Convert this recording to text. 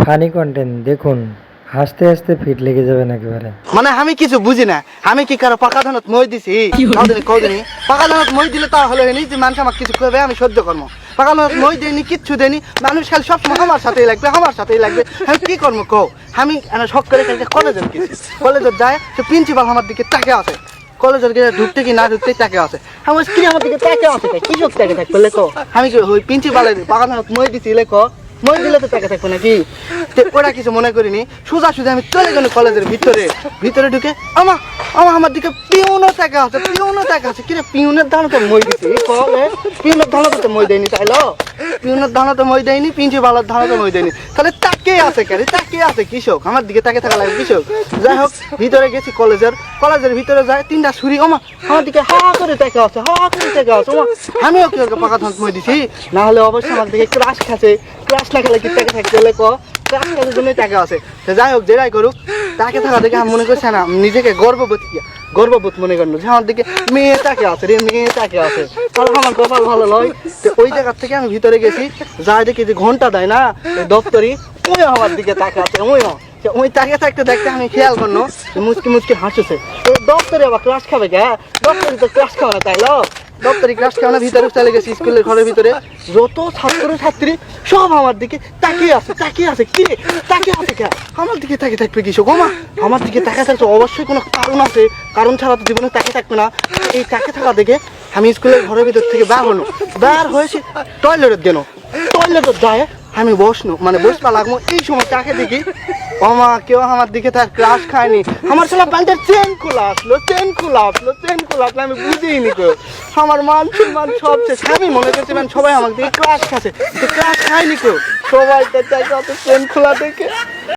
Funny content দেখুন, হাসতে হাসতে ফিট লেগে যাবেন একেবারে। মানে আমি কিছু বুঝি না, আমি কি কারো পাকা ধানত মই দিছি? কদিনই পাকা ধানত মই দিলে তা হলো এনি যে মানুষ আমার কিছু করবে আমি সহ্য করবো। পাকা ধানত মই দেয়নি, কিচ্ছু দেয়নি, মানুষ খালি সবসময় আমার সাথেই লাগবে, আমার সাথেই লাগবে। আমি কি করবো কও? আমি শখ করে কালকে কলেজে গেছি, কলেজে যায় সে প্রিন্সিপাল আমার দিকে তাকে আছে, কলেজের গিয়ে ঢুকতে কি না ঢুকতেই তাকে আছে। আমার স্ত্রী আমার দিকে তাকে আছে, কি চোখ তাকে থাকবে লেখো? আমি কি ওই প্রিন্সিপালের পাকা ধানত মই দিছি লেখো? মই দিলে তো টাকা থাকবো নাকি? ওরা কিছু মনে করিনি, সোজা সোজা আমি চলে গেল কলেজের ভিতরে ঢুকে আমার দিকে পিউনও টাকা আছে, পিউনও টাকা আছে। কিরে পিউনের ধান তো মই দিছি, পিউনের ধান তো মই দেয়নি, তাইলো পিউনের ধান তো মই দেয়নি, প্রিন্সিপালের ধান তো মই দেয়নি, তাহলে তাকে আছে কেন? তাকে আছে কৃষক, আমার দিকে তাকে থাকা লাগে কৃষক। যাই হোক ভিতরে গেছি কলেজের ভিতরে যায় তিনটা ছুরি, আমার দিকে হা করে টাকা আছে, হা করে টাকা আছে। আমিও কি পাকা ধান মই দিছি? না হলে অবশ্যই আমার দিকে ক্রাশ খাচ্ছে, ক্রাশ না খেলে কি টাকা থাকতে হলে ক্রাশ খাওয়ার জন্যই টাকা আছে। যাই হোক যেটাই করুক, তাকে থাকা দেখে আমি মনে করছি না নিজেকে গর্ববোধ মনে করলো যে আমার দিকে মেয়ে তাকে আছে রে, মেয়ে তাকে আছে, তাহলে আমার কপাল ভালো নয়। তো ওই জায়গার থেকে আমি ভিতরে গেছি, যাই দেখি যে ঘন্টা দেয় না দপ্তরি, ওই আমার দিকে তাকে আছে, ওই তাকে থাকতে দেখতে আমি খেয়াল করলো মুচকি হাসছে। দপ্তরে আবার ক্লাস খাবে কে? দপ্তরি তো ক্লাস খাবে না, তাইলো দপ্তরি ক্লাস খাওয়া ভিতরে চলে গেছি, স্কুলের ঘরের ভিতরে যত ছাত্রছাত্রী সব আমার দিকে তাকিয়ে আছে কি তাকে আছে কে? আমার দিকে তাকে থাকবে কৃষক? আমার দিকে তাকে থাকছে অবশ্যই কোনো কারণ আছে, কারণ ছাড়া তো জীবনে তাকে থাকবে না। এই তাকে থাকা দেখে আমি স্কুলের ঘরের ভিতর থেকে বার হয়েছি টয়লেটের যায় আমি বসপা লাগবো, এই সময় তাকে দেখি কেউ আমার দিকে তার ক্লাস খায়নি, আমার ছেলে প্যান্টের চেন খোলা আসলো, আমি বুঝিনি কেউ, আমার মান সম্মান সব শেষ। আমি মনে করছি সবাই আমার দিকে ক্লাস খাচ্ছে, ক্লাস খায়নি কেউ, সবাই তার চেন খোলা দেখে